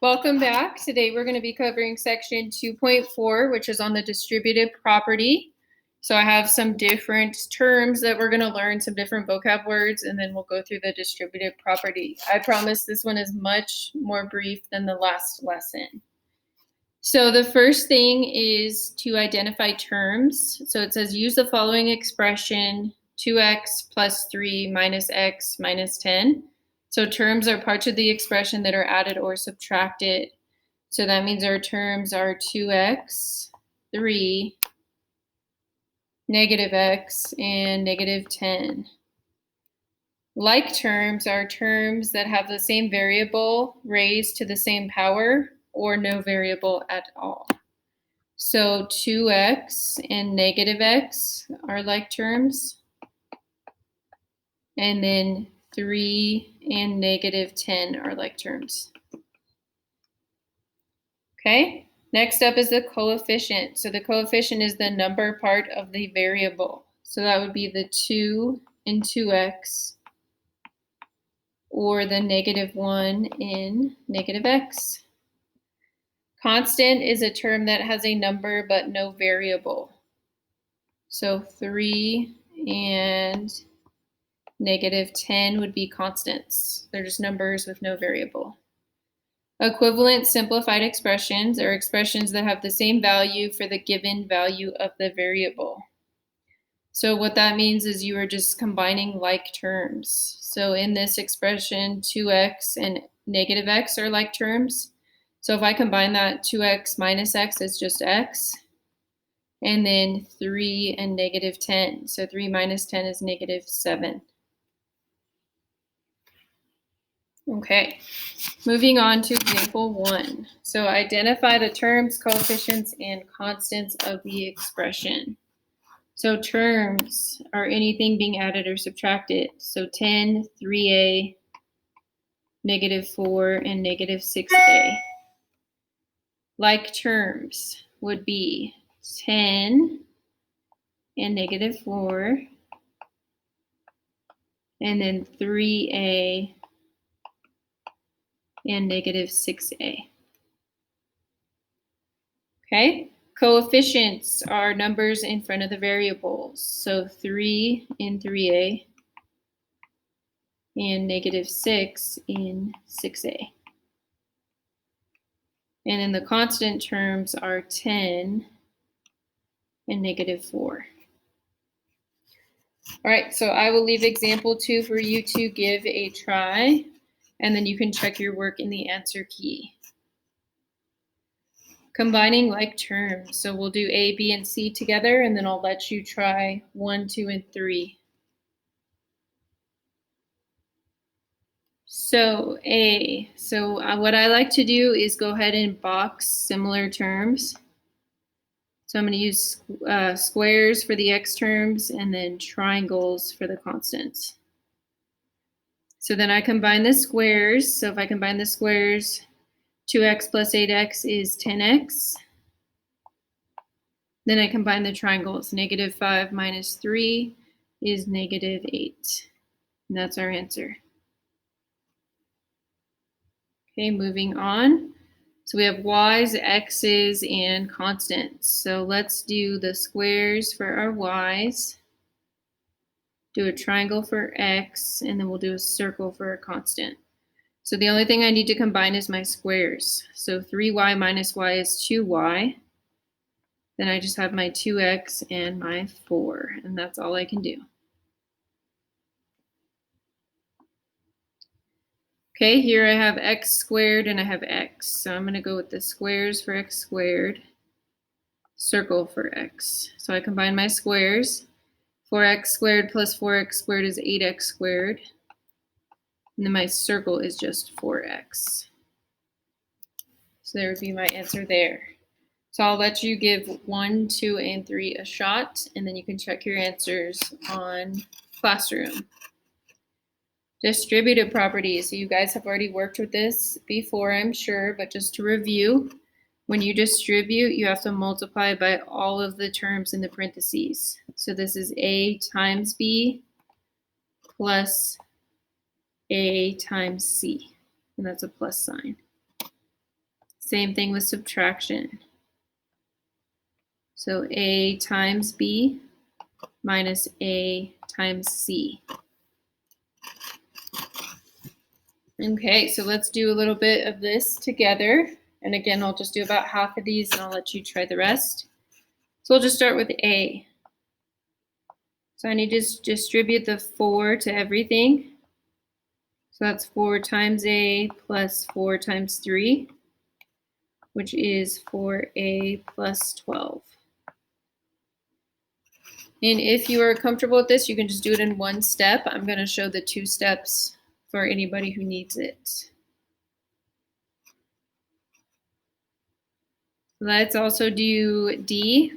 Welcome back. Today we're going to be covering section 2.4, which is on the distributive property. So I have some different terms that we're going to learn, some different vocab words, and then we'll go through the distributive property. I promise this one is much more brief than the last lesson. So the first thing is to identify terms. So it says use the following expression, 2x plus 3 minus x minus 10. So terms are parts of the expression that are added or subtracted. So that means our terms are 2x, 3, negative x, and negative 10. Like terms are terms that have the same variable raised to the same power or no variable at all. So 2x and negative x are like terms. And then 3 and negative 10 are like terms. Okay, next up is the coefficient. So the coefficient is the number part of the variable. So that would be the 2 in 2x or the negative 1 in negative x. Constant is a term that has a number but no variable. So 3 and negative 10 would be constants. They're just numbers with no variable. Equivalent simplified expressions are expressions that have the same value for the given value of the variable. So what that means is you are just combining like terms. So in this expression, 2x and negative x are like terms. So if I combine that, 2x minus x is just x. And then 3 and negative 10. So 3 minus 10 is negative 7. Okay, moving on to example 1. So identify the terms, coefficients, and constants of the expression. So terms are anything being added or subtracted. So 10, 3a, negative 4, and negative 6a. Like terms would be 10 and negative 4, and then 3a and negative 6a. Okay, coefficients are numbers in front of the variables. So 3 in 3a and negative 6 in 6a. And then the constant terms are 10 and negative 4. All right, so I will leave example 2 for you to give a try, and then you can check your work in the answer key. Combining like terms. So we'll do A, B, and C together, and then I'll let you try 1, 2, and 3. So A, what I like to do is go ahead and box similar terms. So I'm going to use squares for the x terms and then triangles for the constants. So then I combine the squares. So if I combine the squares, 2x plus 8x is 10x. Then I combine the triangles. Negative 5 minus 3 is negative 8. And that's our answer. Okay, moving on. So we have y's, x's, and constants. So let's do the squares for our y's, do a triangle for x, and then we'll do a circle for a constant. So the only thing I need to combine is my squares. So 3y minus y is 2y. Then I just have my 2x and my 4, and that's all I can do. Okay, here I have x squared and I have x. So I'm going to go with the squares for x squared, circle for x. So I combine my squares. 4x squared plus 4x squared is 8x squared. And then my circle is just 4x. So there would be my answer there. So I'll let you give 1, 2, and 3 a shot, and then you can check your answers on Classroom. Distributive property. So you guys have already worked with this before, I'm sure, but just to review, when you distribute, you have to multiply by all of the terms in the parentheses. So this is A times B plus A times C, and that's a plus sign. Same thing with subtraction. So A times B minus A times C. Okay, so let's do a little bit of this together. And again, I'll just do about half of these and I'll let you try the rest. So we'll just start with A. So I need to distribute the 4 to everything. So that's 4 times A plus 4 times 3, which is 4A plus 12. And if you are comfortable with this, you can just do it in one step. I'm going to show the 2 steps for anybody who needs it. Let's also do D.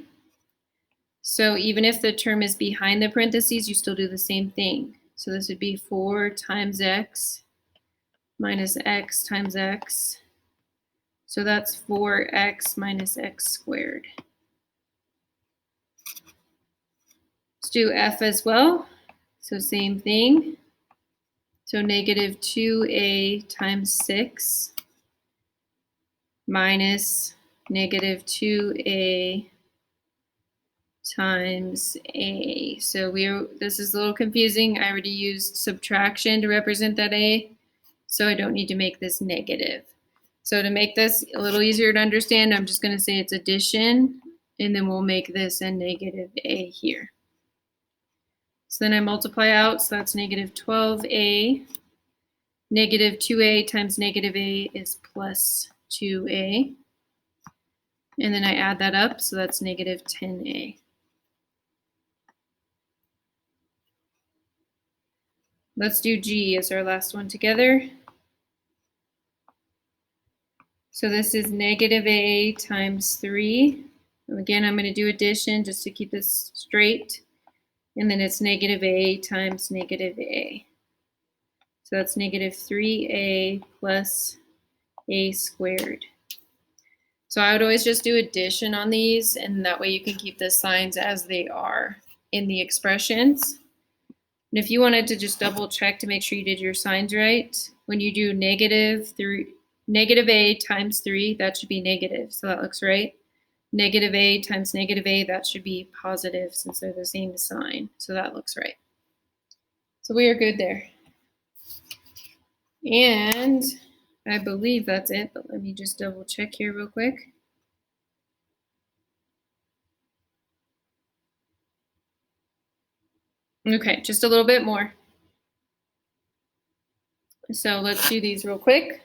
So even if the term is behind the parentheses, you still do the same thing. So this would be 4 times x minus x times x. So that's 4x minus x squared. Let's do F as well. So same thing. So negative 2a times 6 minus negative 2a times a. So this is a little confusing. I already used subtraction to represent that a, so I don't need to make this negative. So to make this a little easier to understand, I'm just going to say it's addition, and then we'll make this a negative a here. So then I multiply out, so that's negative 12a. Negative 2a times negative a is plus 2a. And then I add that up, so that's negative 10a. Let's do G as our last one together. So this is negative a times 3. And again, I'm going to do addition just to keep this straight. And then it's negative a times negative a. So that's negative 3a plus a squared. So I would always just do addition on these, and that way you can keep the signs as they are in the expressions. And if you wanted to just double check to make sure you did your signs right, when you do negative a times 3, that should be negative, so that looks right. Negative a times negative a, that should be positive since they're the same sign, so that looks right. So we are good there. And I believe that's it, but let me just double check here real quick. Okay, just a little bit more. So let's do these real quick.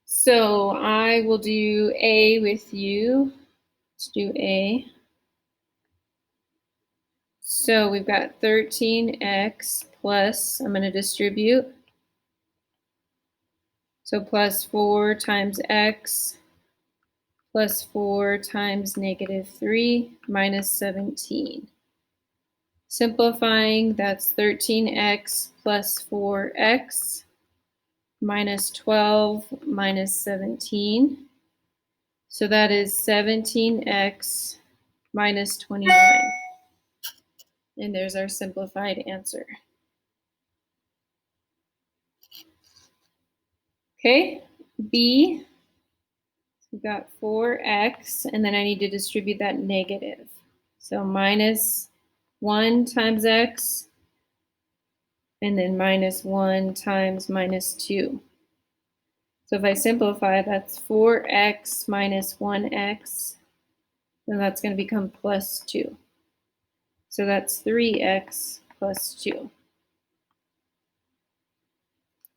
So I will do A with you. Let's do A. So we've got 13x plus, I'm going to distribute. So plus 4 times x plus 4 times negative 3 minus 17. Simplifying, that's 13x plus 4x minus 12 minus 17. So that is 17x minus 29. And there's our simplified answer. Okay, B, we've got 4x, and then I need to distribute that negative. So minus 1 times x, and then minus 1 times minus 2. So if I simplify, that's 4x minus 1x, and that's going to become plus 2. So that's 3x plus 2.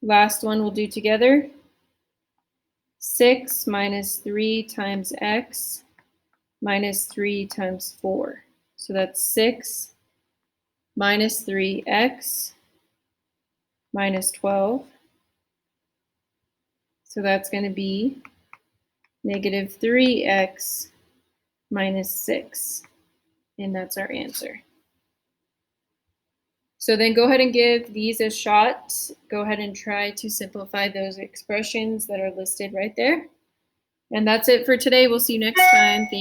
Last one we'll do together. 6 minus 3 times x minus 3 times 4. So that's 6 minus 3x minus 12. So that's going to be negative 3x minus 6. And that's our answer. So then go ahead and give these a shot. Go ahead and try to simplify those expressions that are listed right there. And that's it for today. We'll see you next time. Thank you.